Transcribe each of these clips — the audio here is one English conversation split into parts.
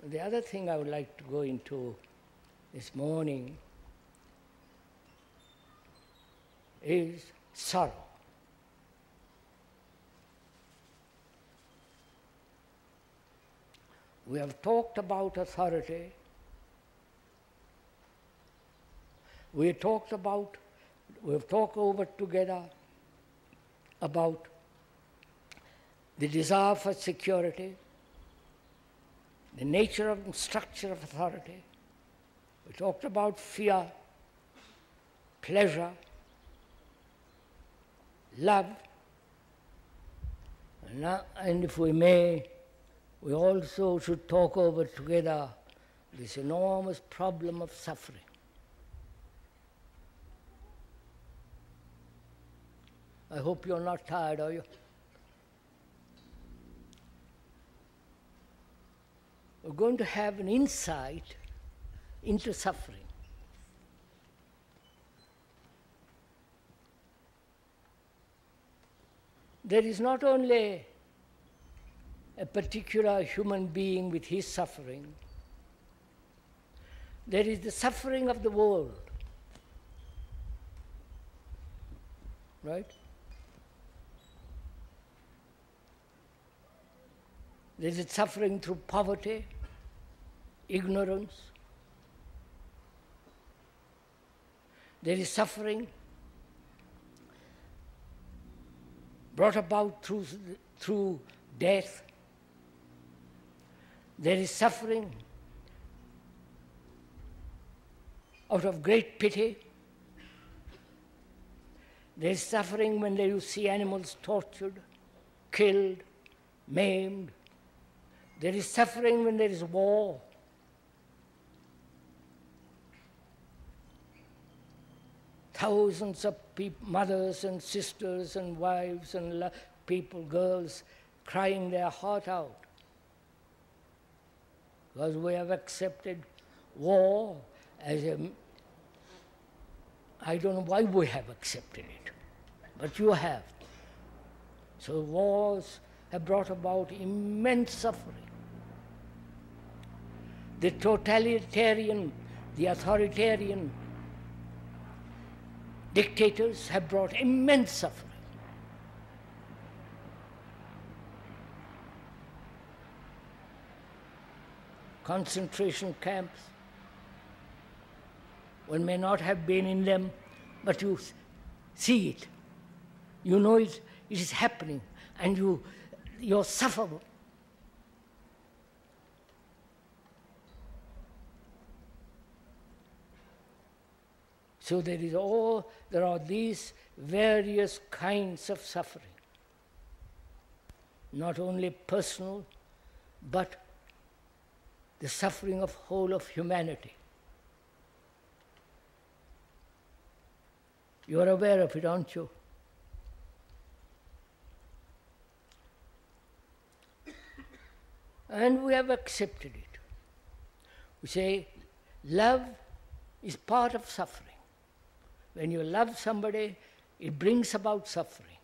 The other thing I would like to go into this morning is sorrow. We have talked about authority. We have talked over together about the desire for security, the nature and structure of authority. We talked about fear, pleasure, love, and if we may, we also should talk over together this enormous problem of suffering. I hope you're not tired, are you? We're going to have an insight into suffering. There is not only a particular human being with his suffering, there is the suffering of the world. Right? There is suffering through poverty, ignorance. There is suffering brought about through death. There is suffering out of great pity. There is suffering when you see animals tortured, killed, maimed. There is suffering when there is war. Thousands of mothers and sisters and wives and people, girls, crying their heart out. Because we have accepted war as I don't know why we have accepted it, but you have. So wars have brought about immense suffering. The totalitarian, the authoritarian dictators have brought immense suffering. Concentration camps, one may not have been in them, but you see it. You know it is happening, and you're suffering. So there are these various kinds of suffering, not only personal, but the suffering of whole of humanity. You are aware of it, aren't you? And we have accepted it. We say, love is part of suffering. When you love somebody, it brings about suffering.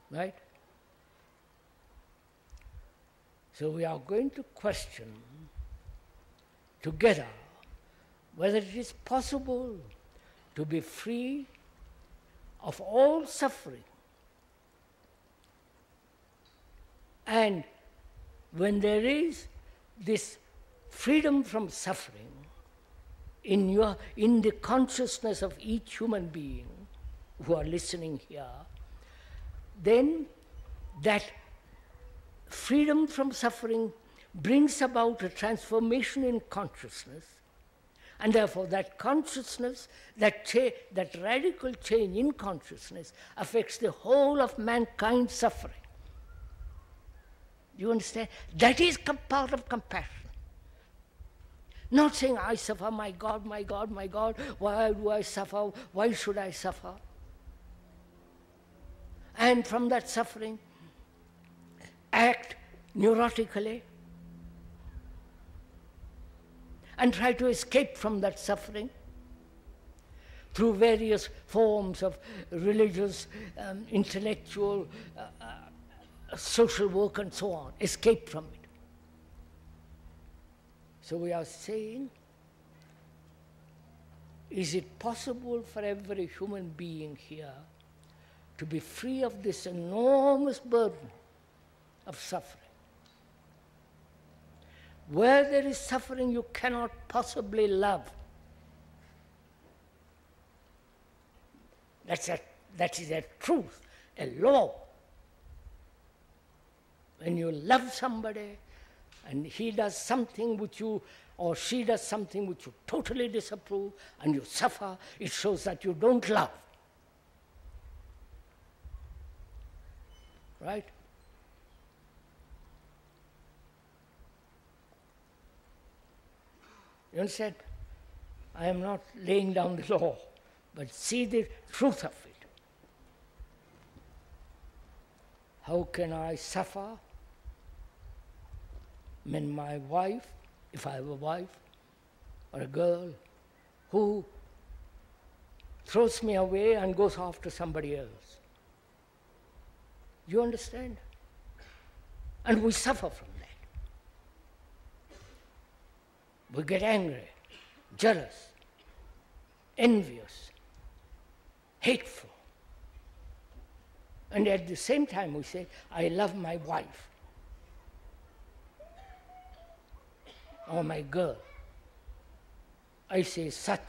Right? So we are going to question together whether it is possible to be free of all suffering. And when there is this freedom from suffering in the consciousness of each human being who are listening here, then that freedom from suffering brings about a transformation in consciousness, and therefore that consciousness, that radical change in consciousness affects the whole of mankind's suffering. You understand? That is part of compassion. Not saying, I suffer, my God, my God, my God, why do I suffer? Why should I suffer? And from that suffering, act neurotically and try to escape from that suffering through various forms of religious, intellectual, social work and so on. Escape from it. So we are saying, is it possible for every human being here to be free of this enormous burden of suffering? Where there is suffering, you cannot possibly love. That is a truth, a law. When you love somebody and he does something which you, or she does something which you totally disapprove and you suffer, it shows that you don't love. Right? You understand? I am not laying down the law, but see the truth of it. How can I suffer when my wife, if I have a wife or a girl, who throws me away and goes after somebody else? You understand? And we suffer from that. We get angry, jealous, envious, hateful. And at the same time we say, I love my wife or my girl. I say such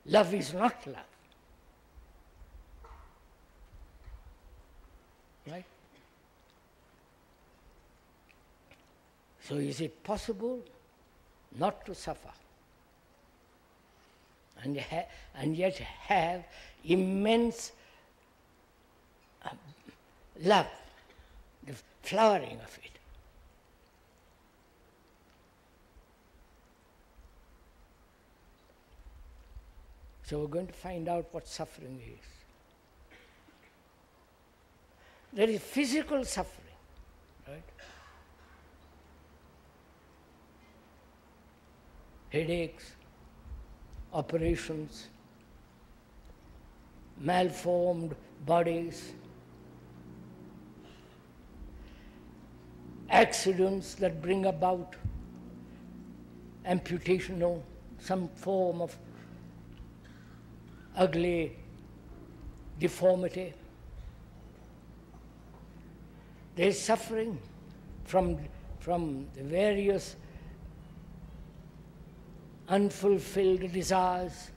love is not love. Right? So is it possible not to suffer and yet have immense love, the flowering of it? So we're going to find out what suffering is. There is physical suffering, right? Headaches, operations, malformed bodies, accidents that bring about amputation or some form of ugly deformity. There is suffering from the various unfulfilled desires.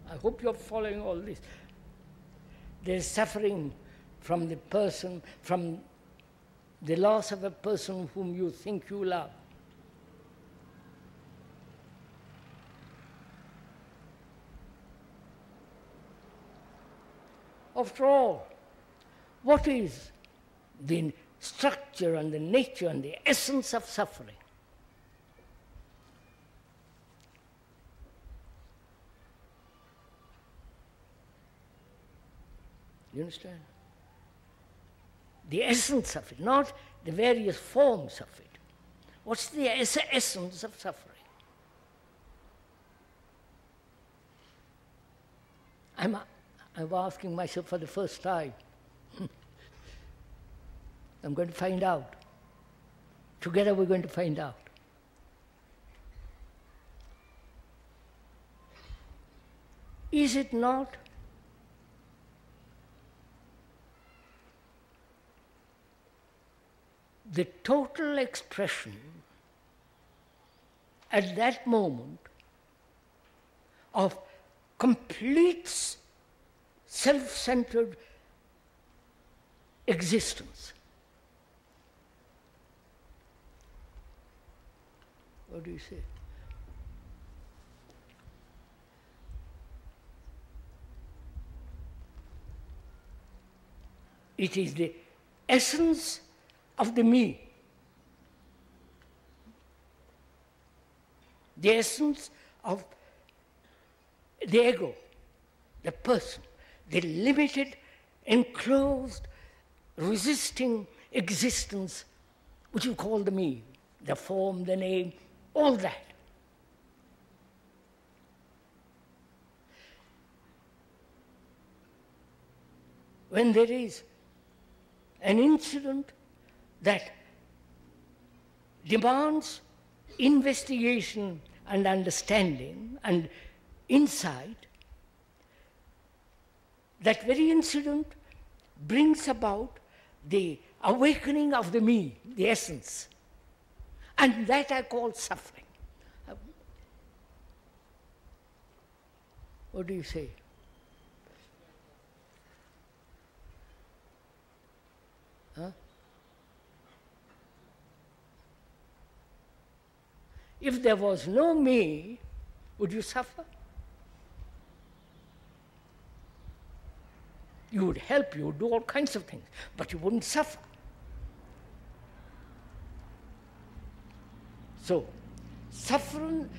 I hope you're following all this. There is suffering from the person, from the loss of a person whom you think you love. After all, what is the structure and the nature and the essence of suffering? You understand? The essence of it, not the various forms of it. What's the essence of suffering? I'm asking myself for the first time. I'm going to find out. Together we're going to find out. Is it not the total expression at that moment of complete self-centered existence? What do you say? It is the essence of the me, the essence of the ego, the person, the limited, enclosed, resisting existence which you call the me, the form, the name, all that. When there is an incident that demands investigation and understanding and insight, that very incident brings about the awakening of the me, the essence. And that I call suffering. What do you say? Huh? If there was no me, would you suffer? You would help, you would do all kinds of things, but you wouldn't suffer. So, suffering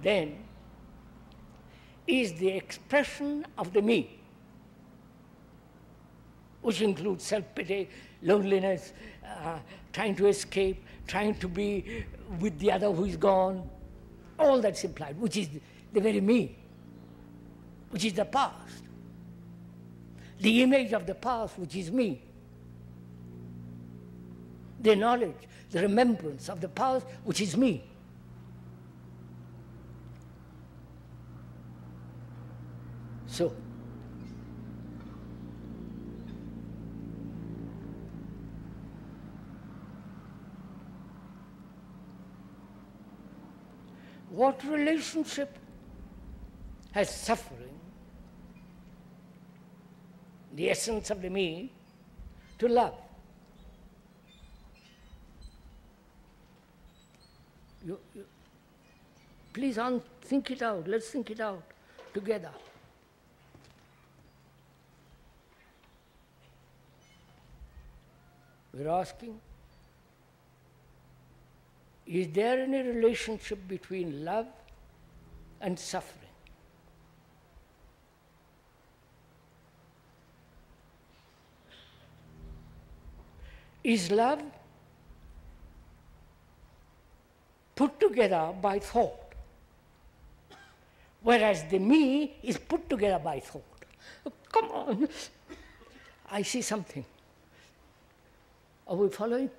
then is the expression of the me, which includes self-pity, loneliness, trying to escape, trying to be with the other who is gone. All that's implied, which is the very me, which is the past. The image of the past, which is me. The knowledge, the remembrance of the past, which is me. So, what relationship has suffering, the essence of the me, to love? Please think it out. Let's think it out together. We're asking, is there any relationship between love and suffering? Is love put together by thought, whereas the me is put together by thought? Oh, come on, I see something. Are we following?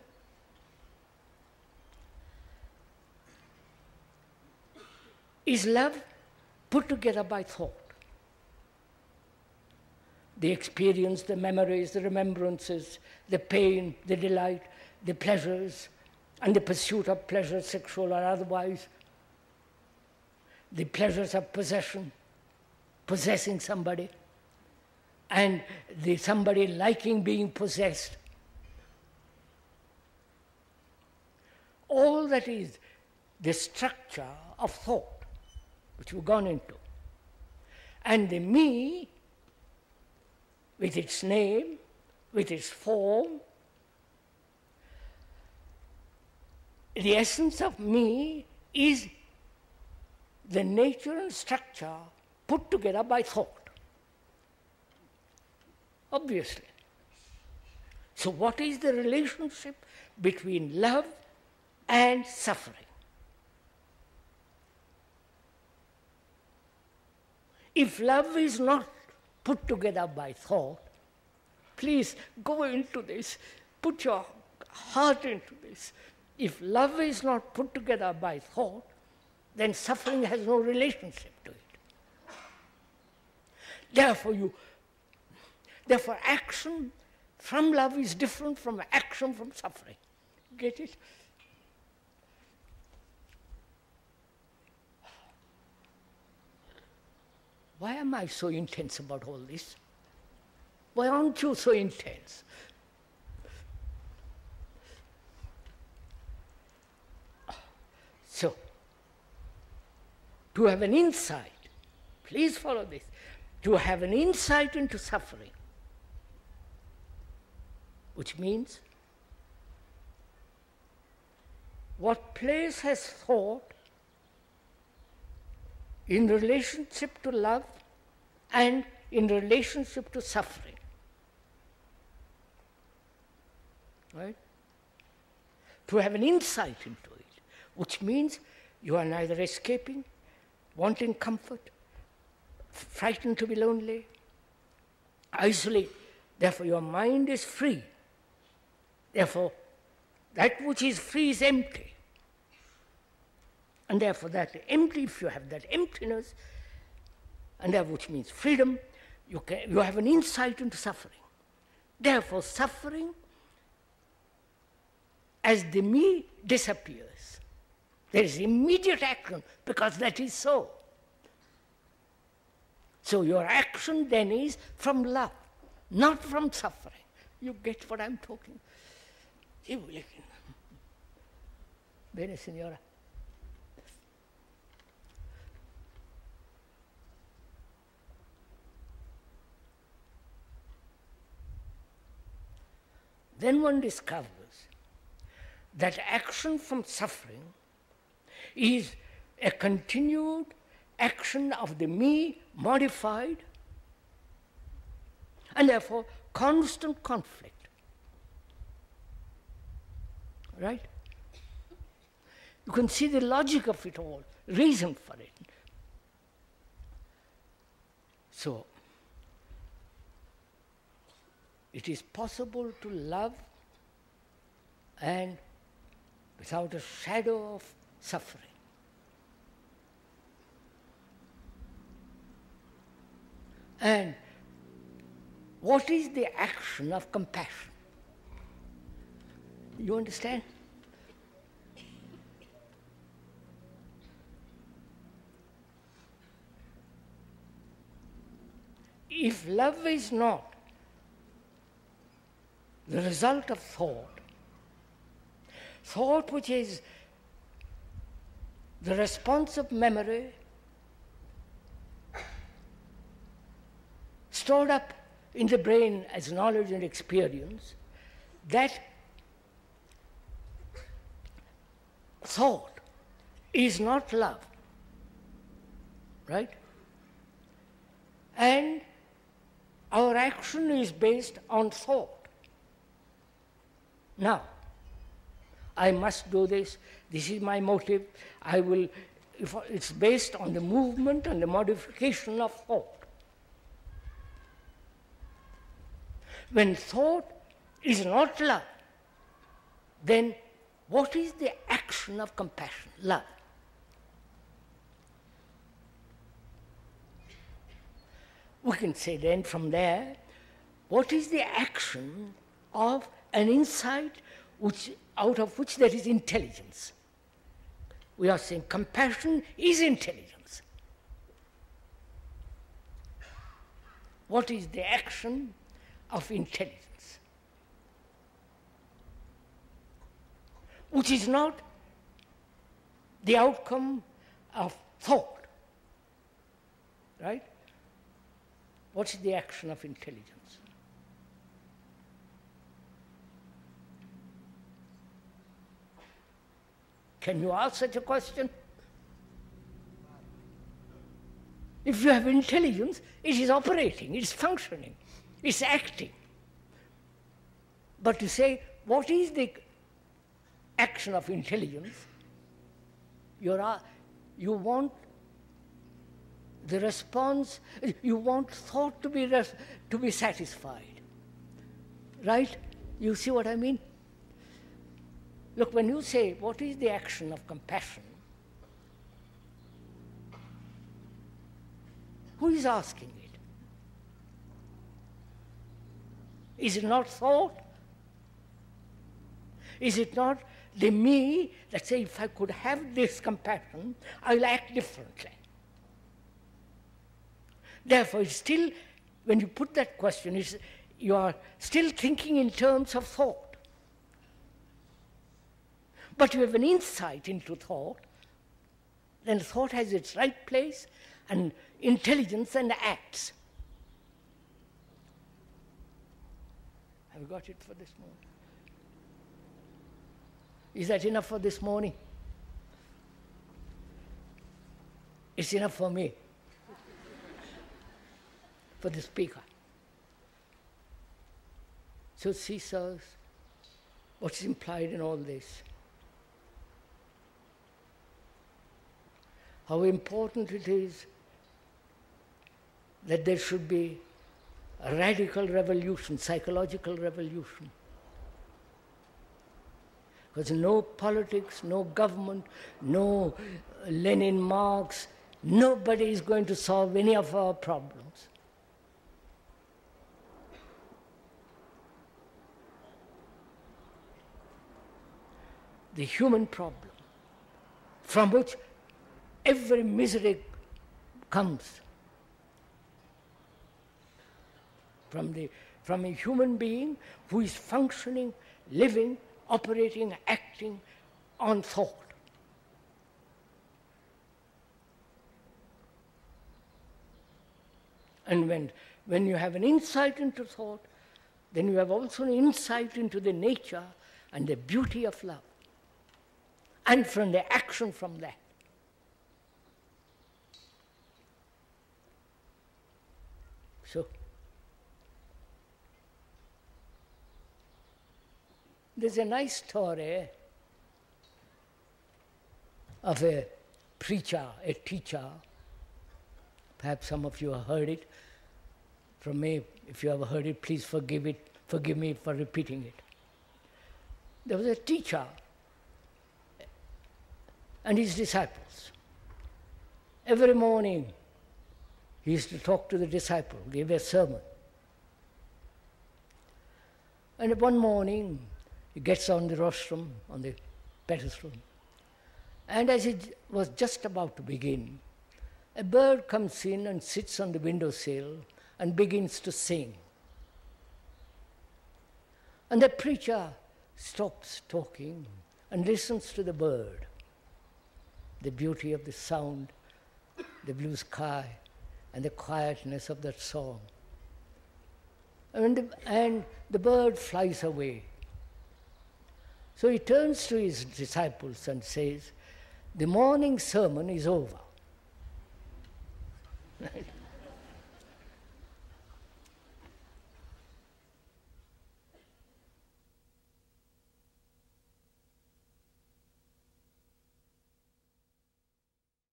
Is love put together by thought? The experience, the memories, the remembrances, the pain, the delight, the pleasures, and the pursuit of pleasure, sexual or otherwise, the pleasures of possession, possessing somebody, and the somebody liking being possessed. All that is the structure of thought, which we've gone into. And the me, with its name, with its form, the essence of me is the nature and structure put together by thought. Obviously. So what is the relationship between love and suffering? If love is not put together by thought, please go into this, put your heart into this. If love is not put together by thought, then suffering has no relationship to it. Therefore action from love is different from action from suffering. Get it? Why am I so intense about all this? Why aren't you so intense? So, to have an insight, please follow this, to have an insight into suffering, which means what place has thought in relationship to love and in relationship to suffering. Right? To have an insight into it, which means you are neither escaping, wanting comfort, frightened to be lonely, isolate. Therefore, your mind is free. Therefore, that which is free is empty. And therefore, that empty, if you have that emptiness, and that which means freedom, you have an insight into suffering. Therefore, suffering, as the me disappears, there is immediate action, because that is so. So your action then is from love, not from suffering. You get what I'm talking? Bene, signora. Then one discovers that action from suffering is a continued action of the me modified, and therefore constant conflict. Right? You can see the logic of it all, reason for it. So, it is possible to love and without a shadow of suffering. And what is the action of compassion? You understand? If love is not the result of thought, thought which is the response of memory, stored up in the brain as knowledge and experience, that thought is not love, right? And our action is based on thought. Now, I must do this, this is my motive, I will, if it's based on the movement and the modification of thought. When thought is not love, then what is the action of compassion? Love. We can say then from there, what is the action of an insight out of which there is intelligence? We are saying compassion is intelligence. What is the action of intelligence? Which is not the outcome of thought, right? What is the action of intelligence? Can you ask such a question? If you have intelligence, it is operating, it is functioning, it is acting. But to say, what is the action of intelligence? You want the response, you want thought to be satisfied. Right? You see what I mean? Look, when you say, what is the action of compassion? Who is asking it? Is it not thought? Is it not the me that says, if I could have this compassion, I'll act differently? Therefore, it's still, when you put that question, you are still thinking in terms of thought. But you have an insight into thought, then thought has its right place, and intelligence and acts. Have you got it for this morning? Is that enough for this morning? It's enough for me, for the speaker. So see, sirs, what's implied in all this? How important it is that there should be a radical revolution, psychological revolution. Because no politics, no government, no Lenin, Marx, nobody is going to solve any of our problems. The human problem, from which every misery comes. From a human being who is functioning, living, operating, acting on thought. And when you have an insight into thought, then you have also an insight into the nature and the beauty of love. And from the action from that. So, there's a nice story of a preacher, a teacher. Perhaps some of you have heard it. From me, if you have heard it, please forgive me for repeating it. There was a teacher and his disciples. Every morning, he used to talk to the disciple, give a sermon. And one morning, he gets on the rostrum, on the pedestal, and as it was just about to begin, a bird comes in and sits on the windowsill and begins to sing. And the preacher stops talking and listens to the bird, the beauty of the sound, the blue sky, and the quietness of that song. And the bird flies away. So he turns to his disciples and says, "The morning sermon is over."